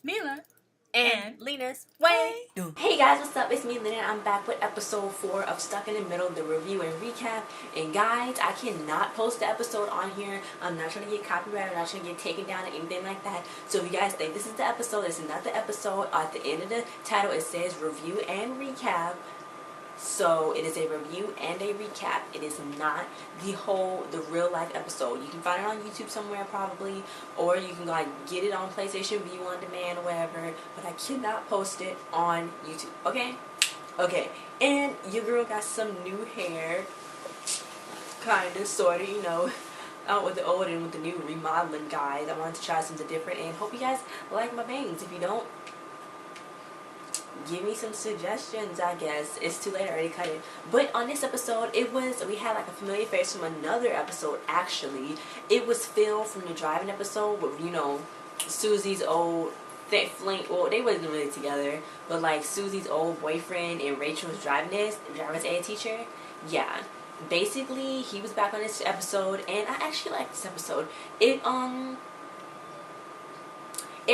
Mila and Lena's way. Hey guys, what's up? It's me, Lena. I'm back with episode 4 of Stuck in the Middle, the review and recap. And guys, I cannot post the episode on here. I'm not trying to get copyrighted. I'm not trying to get taken down or anything like that. So if you guys think this is the episode, it's not the episode. At the end of the title, it says review and recap. So it is a review and a recap. It is not the real life episode. You can find it on YouTube somewhere probably, or you can like get it on PlayStation View on demand or whatever. But I cannot post it on YouTube. Okay, okay. And your girl got some new hair, kinda, sorta, you know. Out with the old and with the new remodeling, guys. I wanted to try something different and hope you guys like my bangs. If you don't, give me some suggestions. I guess it's too late, I already cut it. But on this episode, we had like a familiar face from another episode. Actually, it was Phil from the driving episode with, you know, Susie's old fling. Well, they wasn't really together, but like Susie's old boyfriend and Rachel's driver's ed teacher. Yeah, basically he was back on this episode, and I actually like this episode. It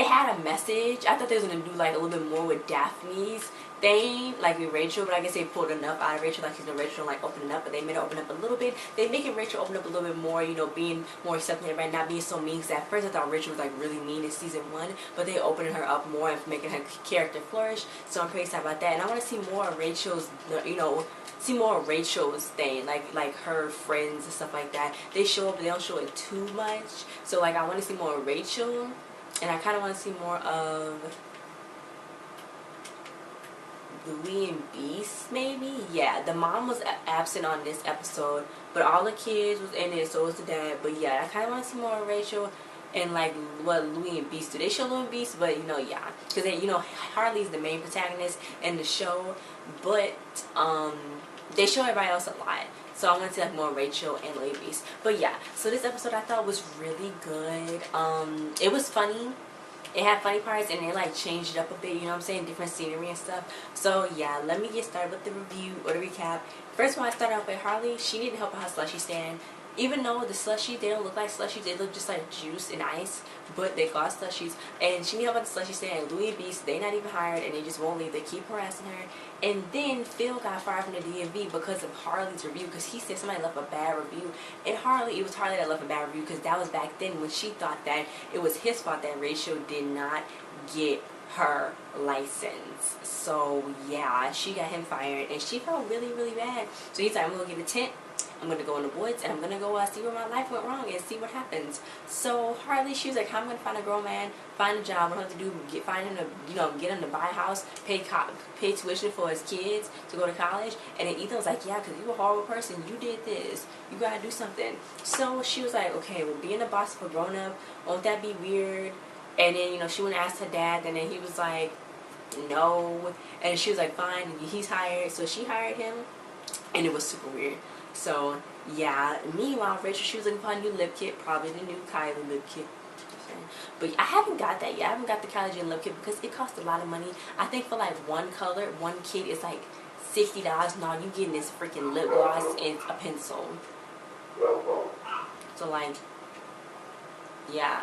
had a message. I thought they was going to do like a little bit more with Daphne's thing, like with Rachel, but I guess they pulled enough out of Rachel, like she's no Rachel like opening up, but they made her open up a little bit. They making Rachel open up a little bit more, you know, being more accepting of everybody, not being so mean, because at first I thought Rachel was like really mean in season 1, but they opening her up more and making her character flourish, so I'm pretty excited about that. And I want to see more of Rachel's, you know, see more of Rachel's thing, like her friends and stuff like that. They show up, but they don't show it too much, so like I want to see more of Rachel. And I kind of want to see more of Louie and Beast, maybe? Yeah, the mom was absent on this episode, but all the kids was in it, so was the dad. But yeah, I kind of want to see more of Rachel and like what Louie and Beast do. They show Louie and Beast, but you know, yeah. Because, you know, Harley's the main protagonist in the show, but they show everybody else a lot. So I want to see like more Rachel and Louie Beast. But yeah, so this episode I thought was really good. It was funny. It had funny parts and it like changed it up a bit, you know what I'm saying? Different scenery and stuff. So yeah, let me get started with the review or the recap. First of all, I started off with Harley. She needed help with her slushy stand. Even though the slushy, they don't look like slushies, they look just like juice and ice, but they call slushies. And she needed help with the slushy stand. And Louie and Beast, they not even hired, and they just won't leave. They keep harassing her. And then Phil got fired from the DMV because of Harley's review, because he said somebody left a bad review. And Harley, it was Harley that left a bad review, because that was back then when she thought that it was his fault that Rachel did not get her license. So yeah, she got him fired, and she felt really, really bad. So he's like, I'm gonna get a tent. I'm going to go in the woods and I'm going to go see where my life went wrong and see what happens. So Harley, she was like, I'm going to find a grown man, find a job. What I have to do, find him to, you know, get him to buy a house, pay tuition for his kids to go to college. And then Ethan was like, yeah, because you're a horrible person. You did this. You got to do something. So she was like, okay, well, being a boss for grown up, won't that be weird? And then, you know, she went and asked her dad, and then he was like, no. And she was like, fine, he's hired. So she hired him, and it was super weird. So, yeah. Meanwhile, Rachel, she was looking for a new lip kit, probably the new Kylie lip kit. But I haven't got that yet. I haven't got the Kylie Jenner lip kit because it costs a lot of money. I think for like one color, one kit is like $60. No, you getting this freaking lip gloss and a pencil. So, like, yeah.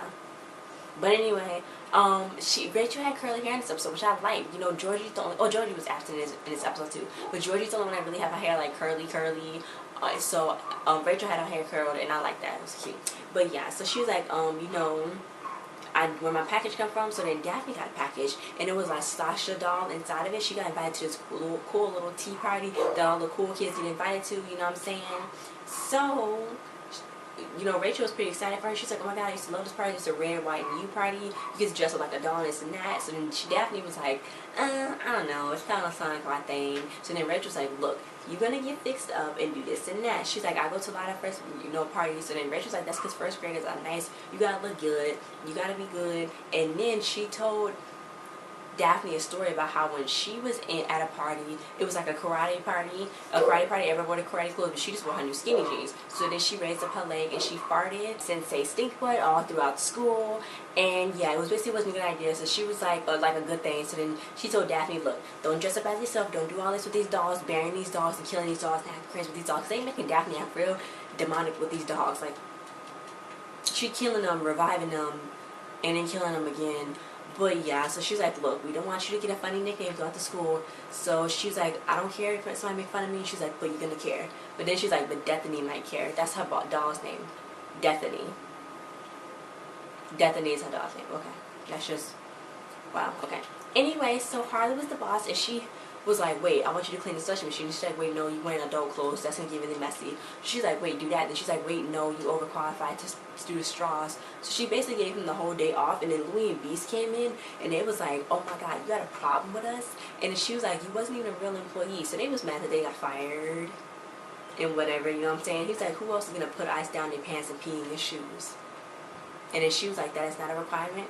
But anyway, Rachel had curly hair in this episode, which I like. You know, Georgie's the only... Oh, Georgie was absent in this episode too. But Georgie's the only one that really have her hair like curly. So Rachel had her hair curled, and I like that. It was cute. But yeah, so she was like, you know, where my package come from. So then Daphne got a package, and it was like Sasha doll inside of it. She got invited to this cool little tea party that all the cool kids get invited to. You know what I'm saying? So, you know, Rachel was pretty excited for her. She's like, oh my god, I used to love this party. It's a red, white, and you party. You get to dress up like a doll and this and that. So then Daphne was like, I don't know. It's kind of sound like my thing. So then Rachel was like, look, you're going to get fixed up and do this and that. She's like, I go to a lot of first, you know, parties. So then Rachel's like, that's because first graders are nice. You got to look good. You got to be good. And then she told Daphne a story about how when she was at a party, it was like a karate party, everyone wore the karate clothes, but she just wore her new skinny jeans. So then she raised up her leg and she farted Sensei stink butt all throughout school, and yeah, it was basically wasn't a good idea. So she was like a good thing. So then she told Daphne, look, don't dress up as yourself, don't do all this with these dolls, burying these dolls and killing these dolls and acting crazy with these dogs. They ain't making Daphne act real demonic with these dogs. Like, she killing them, reviving them, and then killing them again. But yeah, so she was like, look, we don't want you to get a funny nickname throughout the school. So she was like, I don't care if somebody make fun of me. She's like, but you're gonna care. But then she's like, but Destiny might care. That's her doll's name. Destiny. Destiny is her doll's name. Okay. That's just, wow, okay. Anyway, so Harley was the boss, and she was like, wait, I want you to clean the slushie machine. She's like, wait, no, you're wearing adult clothes. That's going to get really messy. She's like, wait, do that. Then she's like, wait, no, you overqualified to do the straws. So she basically gave him the whole day off, and then Louie and Beast came in, and they was like, oh my God, you got a problem with us? And then she was like, you wasn't even a real employee. So they was mad that they got fired and whatever, you know what I'm saying? He's like, who else is going to put ice down their pants and pee in their shoes? And then she was like, that is not a requirement.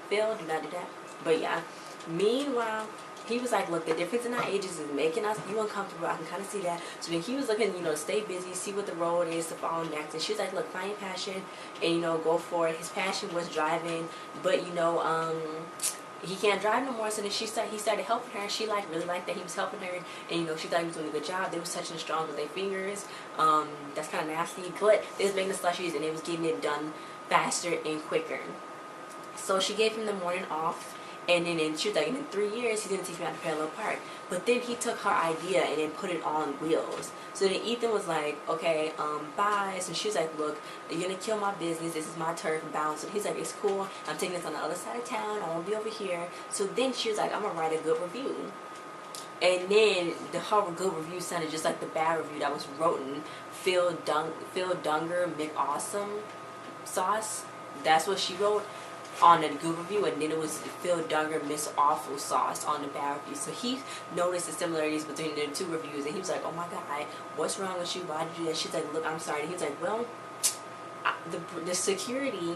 Phil, do not do that. But yeah, meanwhile, he was like, look, the difference in our ages is making us you uncomfortable. I can kind of see that. So then he was looking, you know, stay busy, see what the road is to follow next. And she was like, look, find your passion and, you know, go for it. His passion was driving, but, you know, he can't drive no more. So then he started helping her. She really liked that he was helping her. And, you know, she thought he was doing a good job. They was touching the straws with their fingers. That's kind of nasty. But they was making the slushies, and they was getting it done faster and quicker. So she gave him the morning off. And then she was like, in 3 years, he's going to teach me how to parallel park. But then he took her idea and then put it on wheels. So then Ethan was like, okay, bye. So she was like, look, you're going to kill my business. This is my turf bounce. So he's like, it's cool. I'm taking this on the other side of town. I won't be over here. So then she was like, I'm going to write a good review. And then her good review sounded just like the bad review that was written. Phil Dunger McAwesome sauce. That's what she wrote on the good review, and then it was Phil Dunger Miss Awful Sauce on the bad review. So he noticed the similarities between the two reviews, and he was like, oh my God, what's wrong with you? Why did you do that? She's like, look, I'm sorry. And he was like, well, the security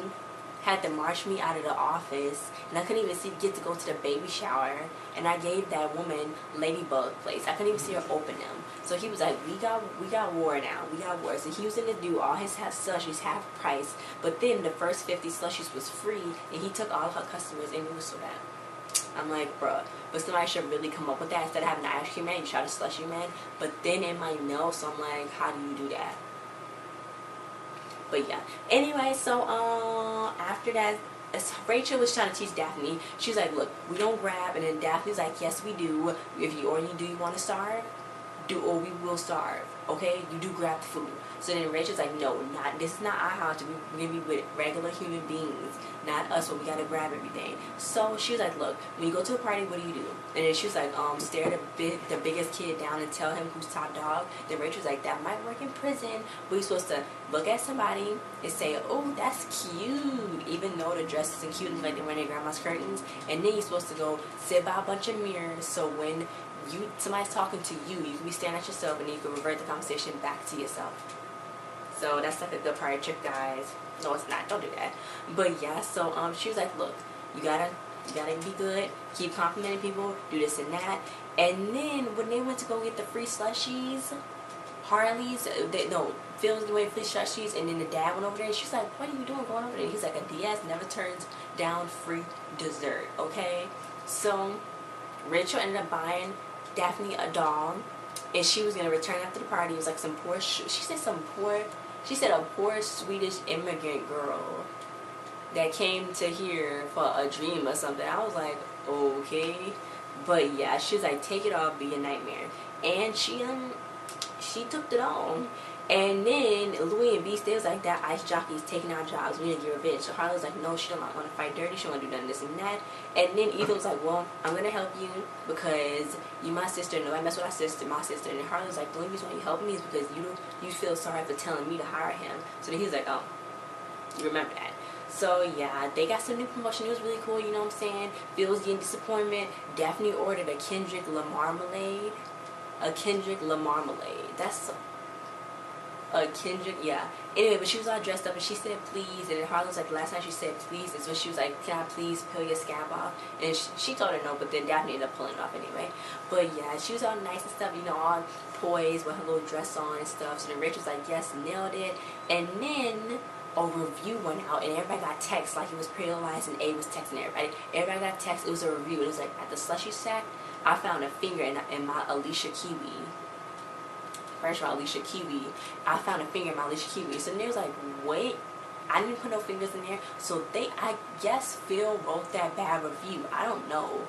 had to march me out of the office, and I couldn't even get to go to the baby shower, and I gave that woman Ladybug plates. I couldn't even see her open them. So he was like, we got war now. We got war. So he was going to do all his slushies half price, but then the first 50 slushies was free, and he took all of her customers, and it was so bad. I'm like, bruh, but somebody should really come up with that. Instead of having an ice cream man, you try the slushie man. But then it might melt, so I'm like, how do you do that? But yeah. Anyway, so after that, Rachel was trying to teach Daphne. She was like, look, we don't grab. And then Daphne was like, yes, we do. Do you want to starve? Or we will starve. Okay? You do grab the food. So then Rachel's like, no, this is not our house. We're going to be with regular human beings, not us, where we got to grab everything. So she was like, look, when you go to a party, what do? And then she was like, stare the biggest kid down and tell him who's top dog. Then Rachel's like, that might work in prison. But you're supposed to look at somebody and say, oh, that's cute, even though the dress isn't cute and like they're wearing their grandma's curtains. And then you're supposed to go sit by a bunch of mirrors, so when somebody's talking to you, you can be staring at yourself, and then you can revert the conversation back to yourself. So that's like a good party trick, guys. No, it's not. Don't do that. But yeah, so she was like, look, you gotta be good. Keep complimenting people. Do this and that. And then when they went to go get the free slushies, Phil was getting free slushies, and then the dad went over there. And she's like, what are you doing going over there? He's like, a DS never turns down free dessert. Okay, so Rachel ended up buying Daphne a doll, and she was gonna return after the party. It was like some poor. She said a poor Swedish immigrant girl that came to here for a dream or something. I was like, okay, but yeah, she was like, take it off, be a nightmare, and she took it on. And then Louie and Beast, they was like, that ice jockey's taking our jobs. We need to get revenge. So Harley was like, no, she don't want to fight dirty. She don't want to do none of this and that. And then Ethan was like, well, I'm going to help you because you my sister. Nobody mess with my sister. And then Harley was like, the only reason why you helping me is because you feel sorry for telling me to hire him. So then he was like, oh, you remember that. So yeah, they got some new promotion. It was really cool, you know what I'm saying? Phil was getting disappointment. Daphne ordered a Kendrick Lamarmalade. That's a Kendrick, yeah. Anyway, but she was all dressed up, and she said please, and then Harley was like, last time she said please is when she was like, can I please peel your scab off? And she told her no, but then Daphne ended up pulling it off anyway. But yeah, she was all nice and stuff, you know, all poised with her little dress on and stuff. So then Rachel was like, yes, nailed it. And then a review went out, and everybody got text like it was paralyzed, and A was texting everybody. Everybody got text. It was a review. It was like, at the slushy sack, I found a finger in my Alicia Kiwi. First of all, Alicia Kiwi. I found a finger in my Alicia Kiwi. So then they was like, wait. I didn't put no fingers in there. So I guess Phil wrote that bad review. I don't know.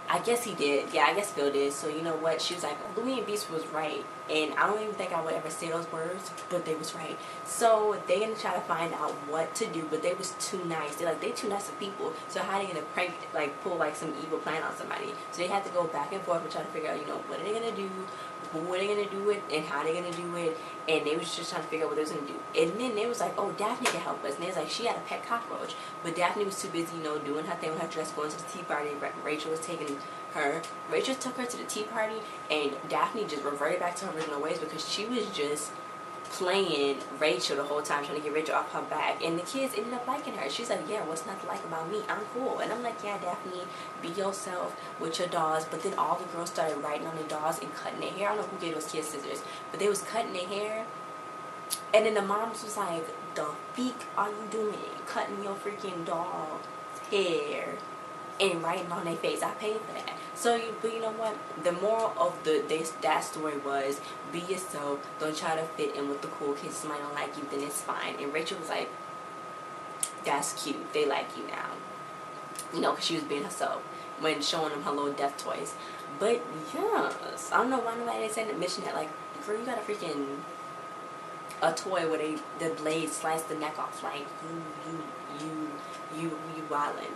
I guess he did. Yeah, I guess Phil did. So you know what? She was like, Louis and Beast was right. And I don't even think I would ever say those words, but they was right. So they gonna try to find out what to do, but they was too nice. They too nice to people. So how they gonna prank, like pull like some evil plan on somebody? So they had to go back and forth and try to figure out, you know, what are they gonna do? Who are they gonna do it, and how they gonna do it? And they was just trying to figure out what they was gonna do. And then they was like, oh, Daphne can help us. And they was like, she had a pet cockroach, but Daphne was too busy, you know, doing her thing with her dress, going to the tea party. Rachel was taking her. Rachel took her to the tea party, and Daphne just reverted back to her original ways because she was just playing Rachel the whole time, trying to get Rachel off her back. And the kids ended up liking her. She's like, yeah, what's not to like about me? I'm cool. And I'm like, yeah, Daphne, be yourself with your dolls. But then all the girls started writing on their dolls and cutting their hair. I don't know who gave those kids scissors, but they was cutting their hair. And then the moms was like, the freak are you doing? Cutting your freaking doll's hair and writing on their face. I paid for that. So, but you know what? The moral of that story was, be yourself. Don't try to fit in with the cool kids. Somebody don't like you, then it's fine. And Rachel was like, that's cute. They like you now. You know, because she was being herself when showing them her little death toys. But, yes. I don't know why nobody didn't mention that. Like, girl, you got a freaking a toy where the blade slice the neck off. Like, you wildin'.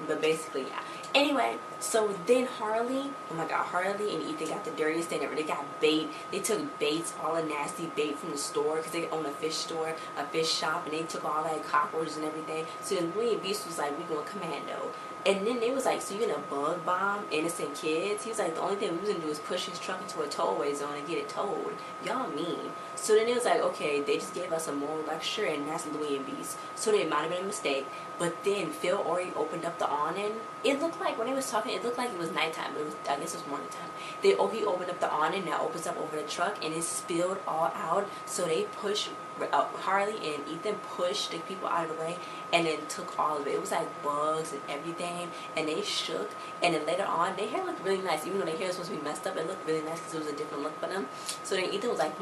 But basically, yeah. Anyway, so then Harley, oh my god, Harley and Ethan got the dirtiest thing ever. They got bait. They took baits, all the nasty bait from the store, because they own a fish store, a fish shop, and they took all that cockroaches and everything. So then Louis and Beast was like, we going commando. And then they was like, so you're gonna bug bomb innocent kids? He was like, the only thing we was gonna do is push his truck into a tollway zone and get it towed. Y'all mean. So then it was like, okay, they just gave us a moral lecture, and that's Louis and Beast. So it might have been a mistake. But then Phil already opened up the awning. It looked like, when they was talking, it looked like it was nighttime. But I guess it was morning time. He opened up the awning, that opens up over the truck, and it spilled all out. So they pushed, Harley and Ethan pushed the people out of the way, and then took all of it. It was like bugs and everything, and they shook. And then later on, their hair looked really nice. Even though their hair was supposed to be messed up, it looked really nice because it was a different look for them. So then Ethan was like,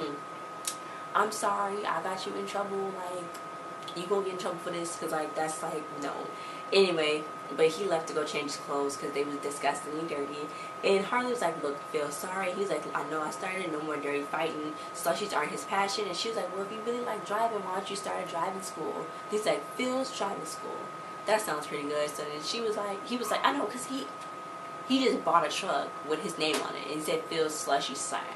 I'm sorry, I got you in trouble, like, you gonna get in trouble for this, because, like, that's, like, no. Anyway, but he left to go change his clothes because they was disgustingly dirty. And Harley was like, look, Phil, sorry. He was like, I know I started, no more dirty fighting. Slushies aren't his passion. And she was like, well, if you really like driving, why don't you start a driving school? He's like, Phil's driving school. That sounds pretty good. So then he was like, I know, because he just bought a truck with his name on it. And he said Phil's Slushy Shack.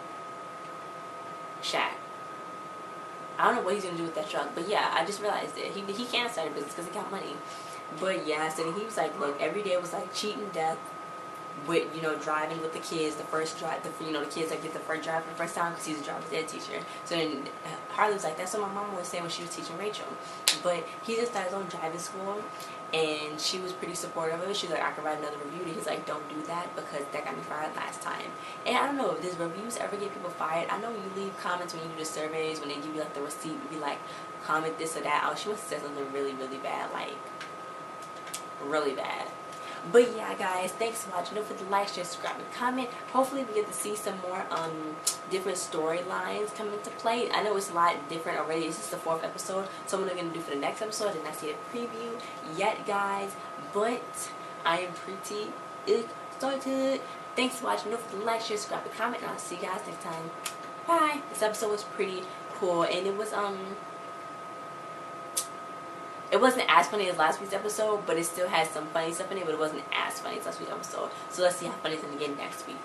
I don't know what he's going to do with that truck. But yeah, I just realized that he can't start a business because he got money. But yeah, so he was like, look, every day was like cheating death with, you know, driving with the kids, the first drive, you know, the kids that get the first drive for the first time because he's a driver's ed teacher. So then Harley was like, that's what my mom was saying when she was teaching Rachel. But he just started his own driving school, and she was pretty supportive of it. She's like, I can write another review. And he's like, don't do that because that got me fired last time. And I don't know, if these reviews ever get people fired. I know you leave comments when you do the surveys, when they give you like the receipt, you be like, comment this or that. Oh, she must have said something really, really bad, like, really bad. But yeah, guys, thanks for watching. Don't forget to like, share, subscribe, and comment. Hopefully we get to see some more different storylines come into play. I know it's a lot different already. This is the 4th episode, so I'm going to do for the next episode. I did not see a preview yet, guys, but I am pretty excited. Thanks for watching. Don't forget to like, share, subscribe, and comment, and I'll see you guys next time. Bye. This episode was pretty cool, and it was it wasn't as funny as last week's episode, but it still had some funny stuff in it, but it wasn't as funny as last week's episode. So let's see how funny it's going to get next week.